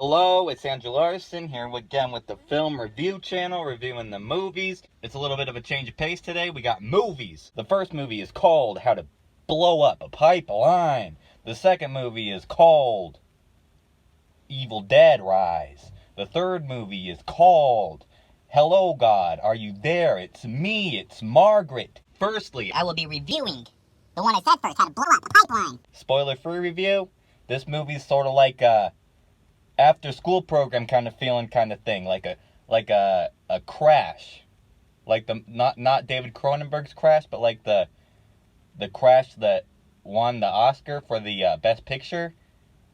Hello, it's Andrew Larson here again with the Film Review Channel, reviewing the movies. It's a little bit of a change of pace today. We got movies. The first movie is called How to Blow Up a Pipeline. The second movie is called Evil Dead Rise. The third movie is called Hello God, Are You There? It's me, it's Margaret. Firstly, I will be reviewing the one I said first, How to Blow Up a Pipeline. Spoiler-free review. This movie's sort of like a after school program kind of feeling kind of thing, like a Crash, like the not David Cronenberg's Crash, but like the Crash that won the Oscar for the best picture,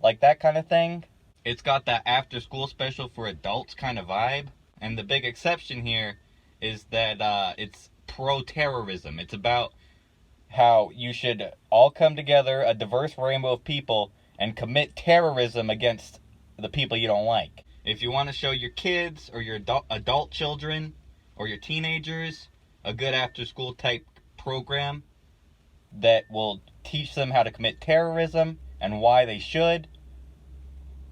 like that kind of thing. It's got that after school special for adults kind of vibe, and the big exception here is that it's pro-terrorism. It's about how you should all come together, a diverse rainbow of people, and commit terrorism against the people you don't like. If you want to show your kids or your adult children or your teenagers a good after-school type program that will teach them how to commit terrorism and why they should,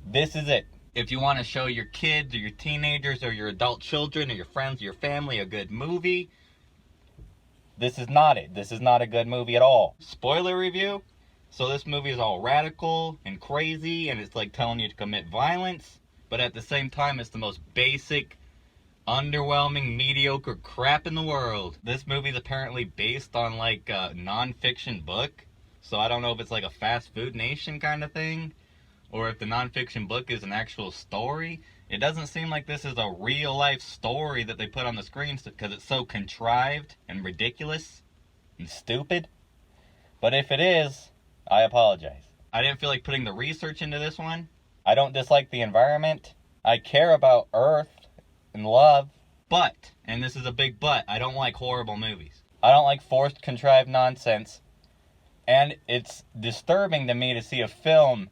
this is it. If you want to show your kids or your teenagers or your adult children or your friends or your family a good movie, this is not it. This is not a good movie at all. Spoiler review. So this movie is all radical and crazy, and it's like telling you to commit violence, but at the same time it's the most basic, underwhelming, mediocre crap in the world. This movie is apparently based on like a non-fiction book, so I don't know if it's like a fast food nation kind of thing, or if the non-fiction book is an actual story. It doesn't seem like this is a real life story that they put on the screen because it's so contrived and ridiculous and stupid. But if it is, I apologize. I didn't feel like putting the research into this one. I don't dislike the environment. I care about Earth and love. But, and this is a big but, I don't like horrible movies. I don't like forced, contrived nonsense. And it's disturbing to me to see a film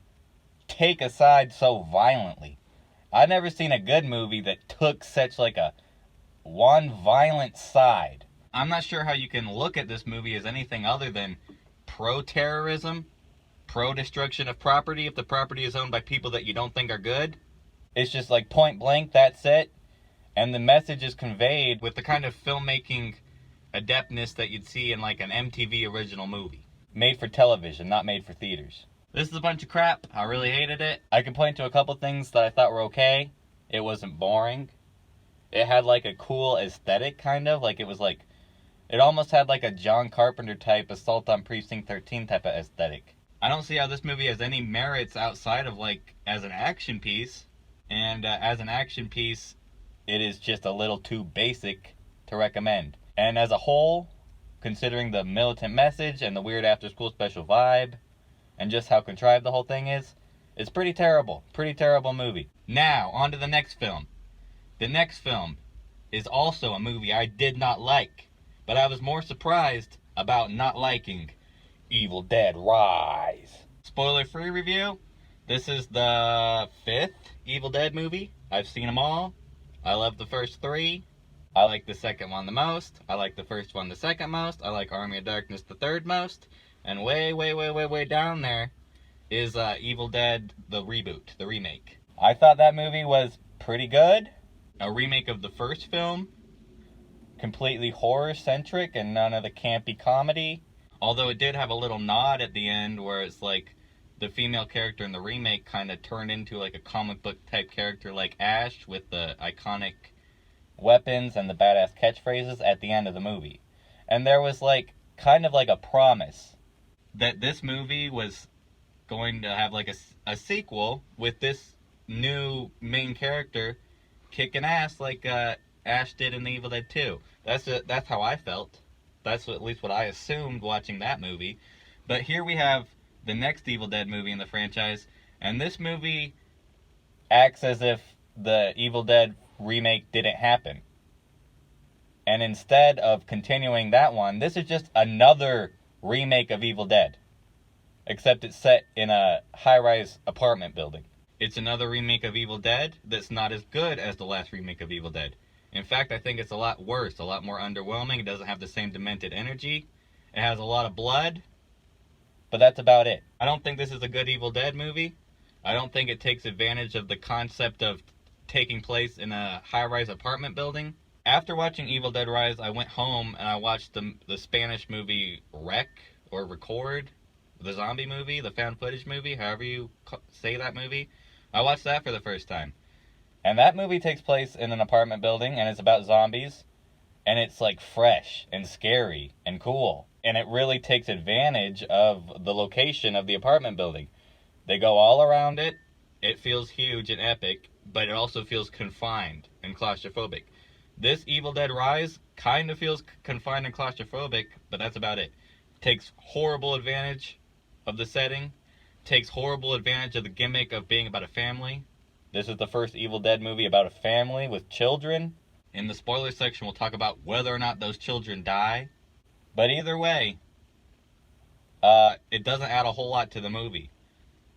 take a side so violently. I've never seen a good movie that took such like a one violent side. I'm not sure how you can look at this movie as anything other than pro-terrorism, pro-destruction of property if the property is owned by people that you don't think are good. It's just like point blank, that's it. And the message is conveyed with the kind of filmmaking adeptness that you'd see in like an MTV original movie. Made for television, not made for theaters. This is a bunch of crap. I really hated it. I can point to a couple things that I thought were okay. It wasn't boring. It had like a cool aesthetic kind of, like it was like, it almost had like a John Carpenter type Assault on Precinct 13 type of aesthetic. I don't see how this movie has any merits outside of like as an action piece. And as an action piece, it is just a little too basic to recommend. And as a whole, considering the militant message and the weird after school special vibe, and just how contrived the whole thing is, it's pretty terrible. Pretty terrible movie. Now, on to the next film. The next film is also a movie I did not like, but I was more surprised about not liking Evil Dead Rise. Spoiler-free review. This is the 5th Evil Dead movie. I've seen them all. I love the first 3. I like the second one the most. I like the first one the second most. I like Army of Darkness the third most. And way down there is Evil Dead, the reboot, the remake. I thought that movie was pretty good. A remake of the first film. Completely horror-centric and none of the campy comedy. Although it did have a little nod at the end where it's like the female character in the remake kind of turned into like a comic book type character like Ash with the iconic weapons and the badass catchphrases at the end of the movie. And there was like kind of like a promise that this movie was going to have like a sequel with this new main character kicking ass like Ash did in the Evil Dead 2. That's how I felt. That's at least what I assumed watching that movie. But here we have the next Evil Dead movie in the franchise, and this movie acts as if the Evil Dead remake didn't happen. And instead of continuing that one, this is just another remake of Evil Dead. Except it's set in a high-rise apartment building. It's another remake of Evil Dead that's not as good as the last remake of Evil Dead. In fact, I think it's a lot worse, a lot more underwhelming. It doesn't have the same demented energy. It has a lot of blood. But that's about it. I don't think this is a good Evil Dead movie. I don't think it takes advantage of the concept of taking place in a high-rise apartment building. After watching Evil Dead Rise, I went home and I watched the Spanish movie Rec, or Record, the zombie movie, the found footage movie, however you say that movie. I watched that for the first time. And that movie takes place in an apartment building, and it's about zombies, and it's like fresh and scary and cool. And it really takes advantage of the location of the apartment building. They go all around it. It feels huge and epic, but it also feels confined and claustrophobic. This Evil Dead Rise kind of feels confined and claustrophobic, but that's about it. Takes horrible advantage of the setting. Takes horrible advantage of the gimmick of being about a family. This is the first Evil Dead movie about a family with children. In the spoiler section, we'll talk about whether or not those children die. But either way, it doesn't add a whole lot to the movie.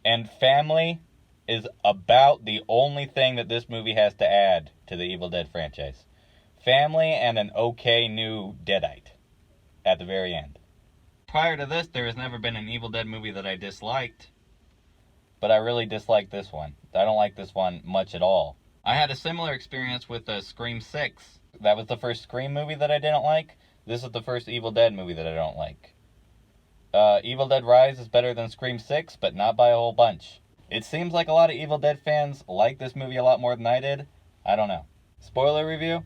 And family is about the only thing that this movie has to add to the Evil Dead franchise. Family and an okay new Deadite at the very end. Prior to this, there has never been an Evil Dead movie that I disliked. But I really dislike this one. I don't like this one much at all. I had a similar experience with Scream 6. That was the first Scream movie that I didn't like. This is the first Evil Dead movie that I don't like. Evil Dead Rise is better than Scream 6, but not by a whole bunch. It seems like a lot of Evil Dead fans like this movie a lot more than I did. I don't know. Spoiler review?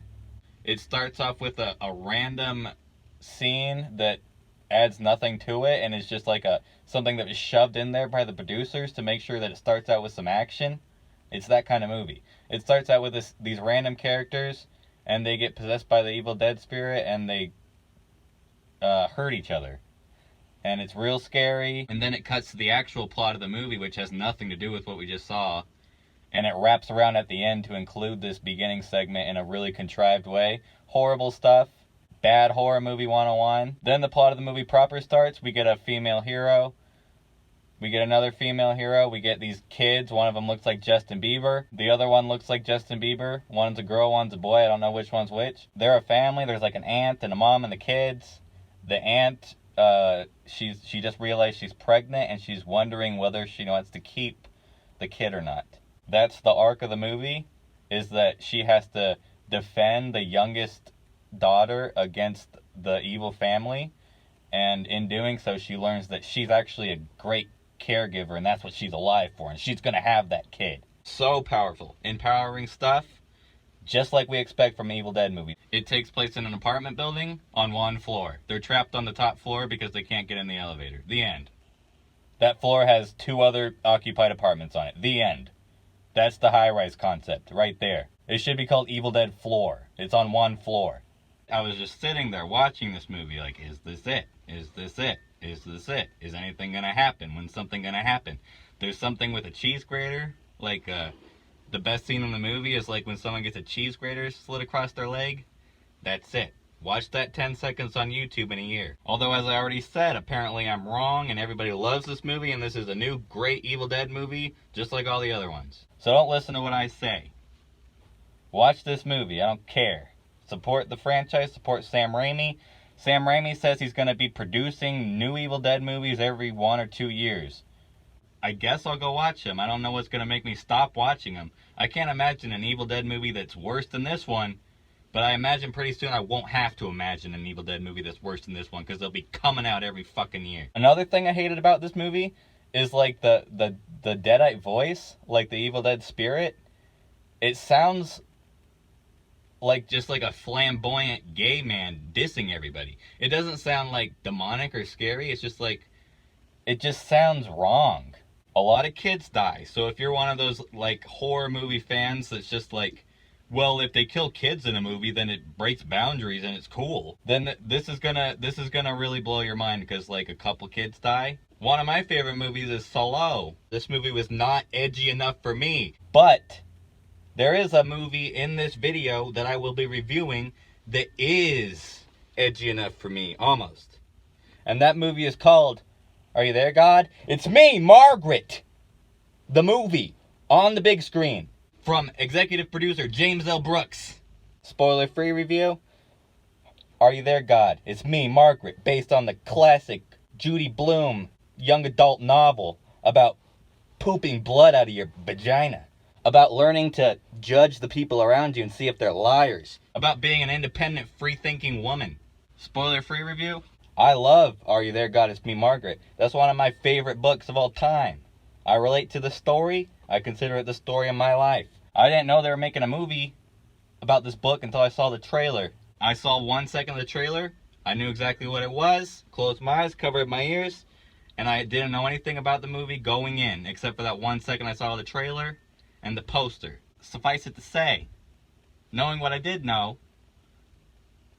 It starts off with a random scene that adds nothing to it, and it's just like something that was shoved in there by the producers to make sure that it starts out with some action. It's that kind of movie. It starts out with these random characters, and they get possessed by the Evil Dead spirit, and they hurt each other. And it's real scary. And then it cuts to the actual plot of the movie, which has nothing to do with what we just saw. And it wraps around at the end to include this beginning segment in a really contrived way. Horrible stuff. Bad horror movie 101. Then the plot of the movie proper starts. We get a female hero. We get another female hero. We get these kids. One of them looks like Justin Bieber. The other one looks like Justin Bieber. One's a girl, one's a boy. I don't know which one's which. They're a family. There's like an aunt and a mom and the kids. The aunt, she just realized she's pregnant, and she's wondering whether she wants to keep the kid or not. That's the arc of the movie, is that she has to defend the youngest daughter against the evil family, and in doing so she learns that she's actually a great caregiver, and that's what she's alive for, and she's gonna have that kid. So powerful. Empowering stuff, just like we expect from an Evil Dead movie. It takes place in an apartment building on one floor. They're trapped on the top floor because they can't get in the elevator. The end. That floor has 2 other occupied apartments on it. The end. That's the high-rise concept right there. It should be called Evil Dead Floor. It's on one floor. I was just sitting there watching this movie like, is this it? Is this it? Is this it? Is anything gonna happen? When's something gonna happen? There's something with a cheese grater. Like, the best scene in the movie is like when someone gets a cheese grater slid across their leg. That's it. Watch that 10 seconds on YouTube in a year. Although, as I already said, apparently I'm wrong and everybody loves this movie and this is a new great Evil Dead movie, just like all the other ones. So don't listen to what I say. Watch this movie. I don't care. Support the franchise. Support Sam Raimi. Sam Raimi says he's going to be producing new Evil Dead movies every 1 or 2 years. I guess I'll go watch them. I don't know what's going to make me stop watching them. I can't imagine an Evil Dead movie that's worse than this one, but I imagine pretty soon I won't have to imagine an Evil Dead movie that's worse than this one, because they'll be coming out every fucking year. Another thing I hated about this movie is like the Deadite voice, like the Evil Dead spirit. It sounds like just like a flamboyant gay man dissing everybody. It doesn't sound like demonic or scary. It's just like, it just sounds wrong. A lot of kids die. So if you're one of those like horror movie fans that's just like, well, if they kill kids in a movie, then it breaks boundaries and it's cool. Then this is gonna really blow your mind, because like a couple kids die. One of my favorite movies is Solo. This movie was not edgy enough for me. But there is a movie in this video that I will be reviewing that is edgy enough for me, almost. And that movie is called, are you there, God? It's me, Margaret! The movie, on the big screen. From executive producer James L. Brooks. Spoiler-free review. Are you there, God? It's me, Margaret, based on the classic Judy Blume young adult novel about pooping blood out of your vagina. About learning to judge the people around you and see if they're liars. About being an independent, free-thinking woman. Spoiler-free review? I love Are You There, God? It's Me, Margaret. That's one of my favorite books of all time. I relate to the story. I consider it the story of my life. I didn't know they were making a movie about this book until I saw the trailer. I saw 1 second of the trailer. I knew exactly what it was. Closed my eyes, covered my ears. And I didn't know anything about the movie going in, except for that 1 second I saw the trailer and the poster. Suffice it to say, knowing what I did know,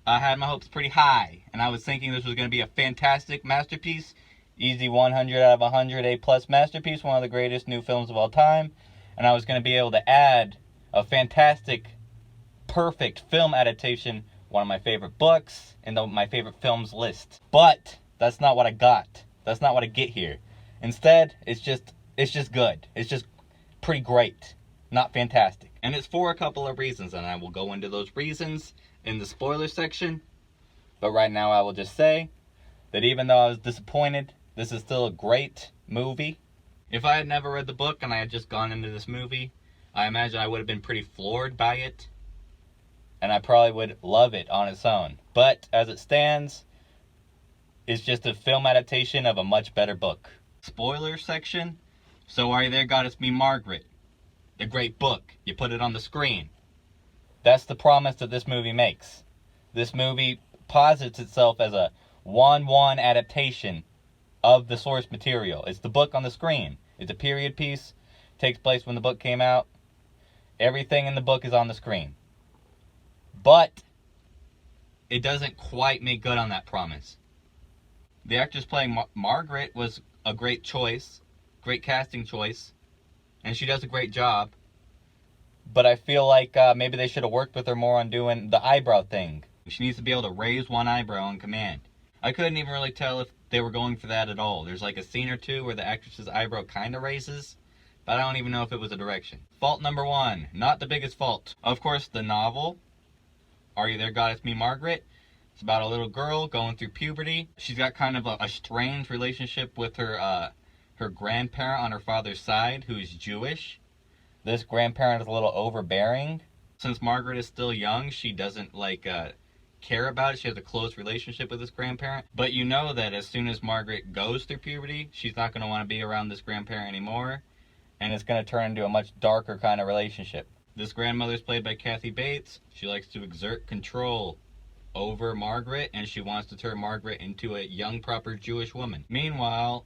I had my hopes pretty high, and I was thinking this was going to be a fantastic masterpiece, easy 100 out of 100 A+ masterpiece, one of the greatest new films of all time, and I was going to be able to add a fantastic, perfect film adaptation, one of my favorite books, and my favorite films list. But that's not what I got. That's not what I get here. Instead, it's just good. It's just pretty great, not fantastic. And it's for a couple of reasons, and I will go into those reasons in the spoiler section. But right now I will just say that even though I was disappointed, this is still a great movie. If I had never read the book and I had just gone into this movie, I imagine I would have been pretty floored by it, and I probably would love it on its own. But as it stands, it's just a film adaptation of a much better book. Spoiler section. So Are You There, God? It's Me, Margaret. The great book. You put it on the screen. That's the promise that this movie makes. This movie posits itself as a 1-1 adaptation of the source material. It's the book on the screen. It's a period piece. Takes place when the book came out. Everything in the book is on the screen. But it doesn't quite make good on that promise. The actress playing Margaret was a great choice. Great casting choice. And she does a great job. But I feel like maybe they should have worked with her more on doing the eyebrow thing. She needs to be able to raise one eyebrow on command. I couldn't even really tell if they were going for that at all. There's like a scene or two where the actress's eyebrow kind of raises, but I don't even know if it was a direction. Fault number 1, not the biggest fault. Of course, the novel, Are You There, God? It's Me, Margaret. It's about a little girl going through puberty. She's got kind of a strange relationship with her grandparent on her father's side, who is Jewish. This grandparent is a little overbearing. Since Margaret is still young, she doesn't care about it. She has a close relationship with this grandparent. But you know that as soon as Margaret goes through puberty, she's not going to want to be around this grandparent anymore. And it's going to turn into a much darker kind of relationship. This grandmother is played by Kathy Bates. She likes to exert control over Margaret, and she wants to turn Margaret into a young, proper Jewish woman. Meanwhile,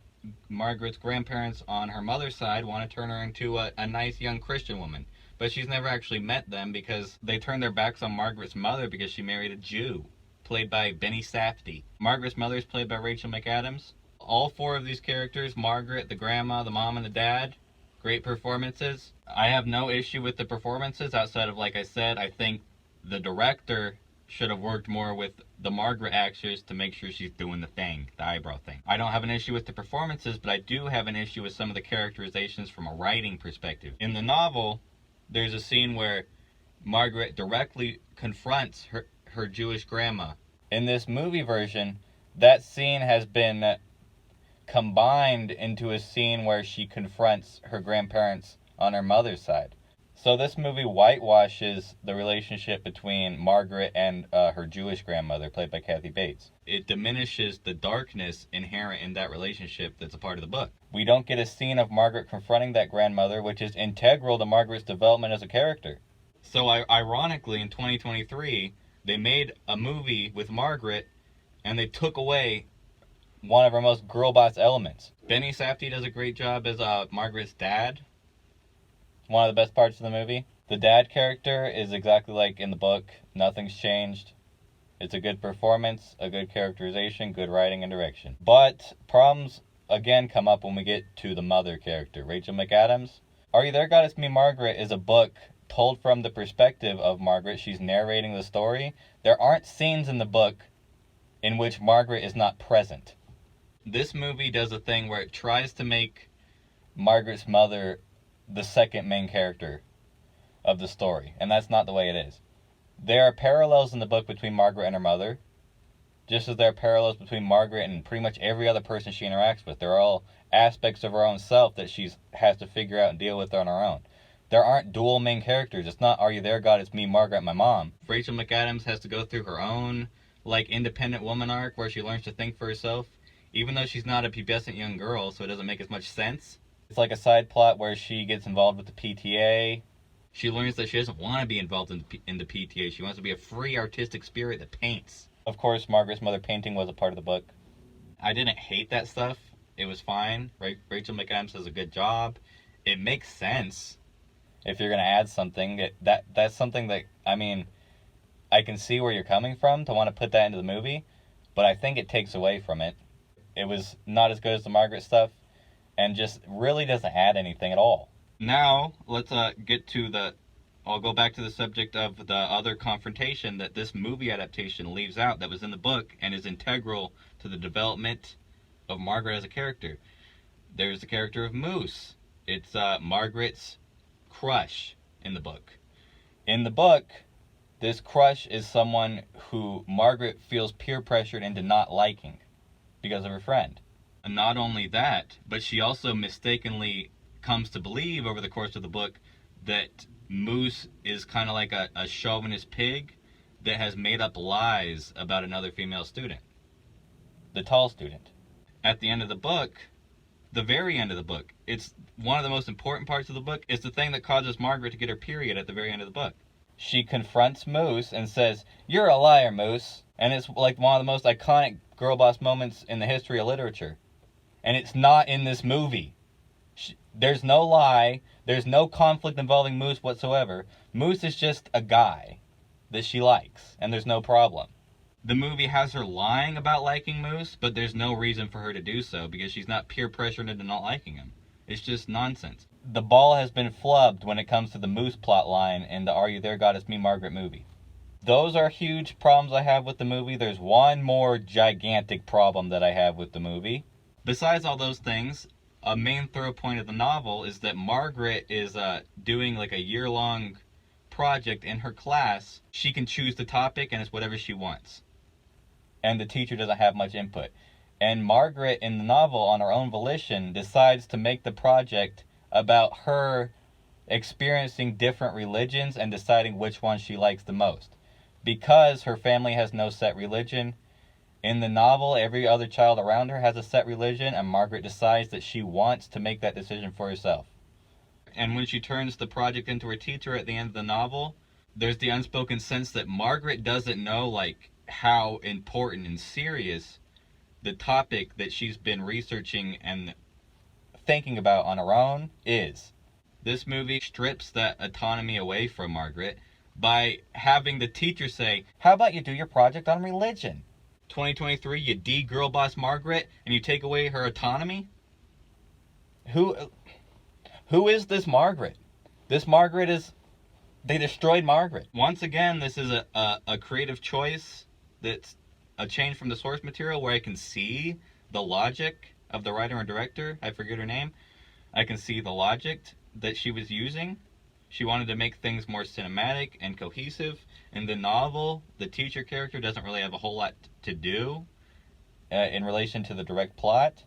Margaret's grandparents on her mother's side want to turn her into a nice young Christian woman. But she's never actually met them because they turned their backs on Margaret's mother because she married a Jew, played by Benny Safdie. Margaret's mother is played by Rachel McAdams. All 4 of these characters, Margaret, the grandma, the mom, and the dad, great performances. I have no issue with the performances outside of, like I said, I think the director should have worked more with the Margaret actress to make sure she's doing the thing, the eyebrow thing. I don't have an issue with the performances, but I do have an issue with some of the characterizations from a writing perspective. In the novel, there's a scene where Margaret directly confronts her Jewish grandma. In this movie version, that scene has been combined into a scene where she confronts her grandparents on her mother's side. So this movie whitewashes the relationship between Margaret and her Jewish grandmother, played by Kathy Bates. It diminishes the darkness inherent in that relationship that's a part of the book. We don't get a scene of Margaret confronting that grandmother, which is integral to Margaret's development as a character. So ironically, in 2023, they made a movie with Margaret, and they took away one of her most girl boss elements. Benny Safdie does a great job as Margaret's dad. One of the best parts of the movie. The dad character is exactly like in the book. Nothing's changed. It's a good performance, a good characterization, good writing and direction. But problems, again, come up when we get to the mother character, Rachel McAdams. Are You There, God? It's Me, Margaret is a book told from the perspective of Margaret. She's narrating the story. There aren't scenes in the book in which Margaret is not present. This movie does a thing where it tries to make Margaret's mother the second main character of the story, and that's not the way it is. There are parallels in the book between Margaret and her mother. Just as there are parallels between Margaret and pretty much every other person she interacts with. They're all aspects of her own self that she has to figure out and deal with on her own. There aren't dual main characters. It's not, are you there, God? It's me, Margaret, my mom. Rachel McAdams has to go through her own, like, independent woman arc where she learns to think for herself, even though she's not a pubescent young girl, so it doesn't make as much sense. It's like a side plot where she gets involved with the PTA. She learns that she doesn't want to be involved in the PTA. She wants to be a free artistic spirit that paints. Of course, Margaret's mother painting was a part of the book. I didn't hate that stuff. It was fine. Rachel McAdams does a good job. It makes sense. If you're going to add something, that's something that, I mean, I can see where you're coming from to want to put that into the movie, but I think it takes away from it. It was not as good as the Margaret stuff, and just really doesn't add anything at all. Now, let's get to I'll go back to the subject of the other confrontation that this movie adaptation leaves out that was in the book and is integral to the development of Margaret as a character. There's the character of Moose. It's Margaret's crush in the book. In the book, this crush is someone who Margaret feels peer pressured into not liking because of her friend. And not only that, but she also mistakenly comes to believe over the course of the book that Moose is kind of like a chauvinist pig that has made up lies about another female student. The tall student. At the end of the book, the very end of the book, it's one of the most important parts of the book. It's the thing that causes Margaret to get her period at the very end of the book. She confronts Moose and says, "You're a liar, Moose." And it's like one of the most iconic girl boss moments in the history of literature. And it's not in this movie. There's no lie. There's no conflict involving Moose whatsoever. Moose is just a guy that she likes, and there's no problem. The movie has her lying about liking Moose, but there's no reason for her to do so because she's not peer pressured into not liking him. It's just nonsense. The ball has been flubbed when it comes to the Moose plot line in the Are You There, God? It's Me, Margaret movie. Those are huge problems I have with the movie. There's one more gigantic problem that I have with the movie. Besides all those things, a main throw point of the novel is that Margaret is doing like a year-long project in her class. She can choose the topic and it's whatever she wants. And the teacher doesn't have much input. And Margaret, in the novel, on her own volition, decides to make the project about her experiencing different religions and deciding which one she likes the most. Because her family has no set religion, in the novel, every other child around her has a set religion, and Margaret decides that she wants to make that decision for herself. And when she turns the project into her teacher at the end of the novel, there's the unspoken sense that Margaret doesn't know, like, how important and serious the topic that she's been researching and thinking about on her own is. This movie strips that autonomy away from Margaret by having the teacher say, "How about you do your project on religion?" 2023, you girl boss Margaret, and you take away her autonomy? Who is this Margaret? This Margaret is... They destroyed Margaret. Once again, this is a creative choice that's a change from the source material where I can see the logic of the writer and director. I forget her name. I can see the logic that she was using. She wanted to make things more cinematic and cohesive. In the novel, the teacher character doesn't really have a whole lot to do in relation to the direct plot.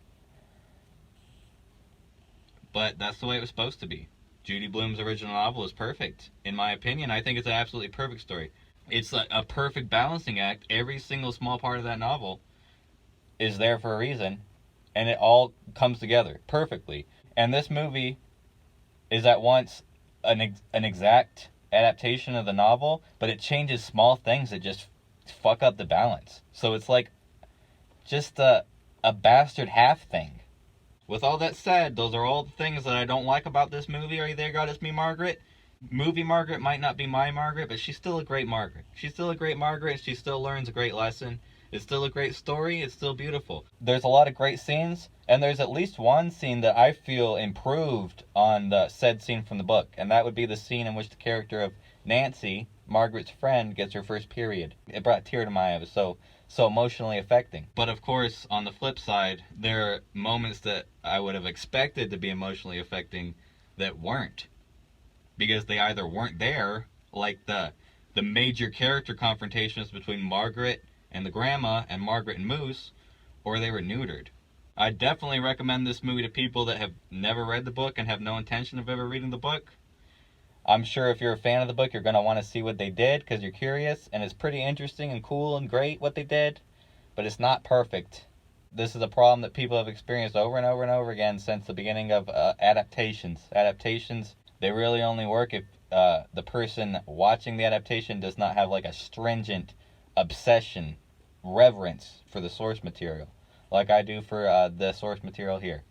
But that's the way it was supposed to be. Judy Blume's original novel is perfect. In my opinion, I think it's an absolutely perfect story. It's a perfect balancing act. Every single small part of that novel is there for a reason, and it all comes together perfectly. And this movie is at once an exact adaptation of the novel, but it changes small things that just fuck up the balance. So it's like just a bastard half thing. With all that said, those are all the things that I don't like about this movie. Are You There, God? It's Me, Margaret. Movie Margaret might not be my Margaret, but she's still a great Margaret. She's still a great Margaret. She still learns a great lesson. It's still a great story. It's still beautiful. There's a lot of great scenes, and there's at least one scene that I feel improved on the said scene from the book, and that would be the scene in which the character of Nancy, Margaret's friend, gets her first period. It brought a tear to my eye. It was so emotionally affecting. But of course, on the flip side, there are moments that I would have expected to be emotionally affecting that weren't. Because they either weren't there, like the major character confrontations between Margaret and the grandma and Margaret and Moose, or they were neutered. I definitely recommend this movie to people that have never read the book and have no intention of ever reading the book. I'm sure if you're a fan of the book, you're going to want to see what they did because you're curious, and it's pretty interesting and cool and great what they did, but it's not perfect. This is a problem that people have experienced over and over and over again since the beginning of adaptations. Adaptations, they really only work if the person watching the adaptation does not have like a stringent obsession, reverence for the source material, like I do for the source material here.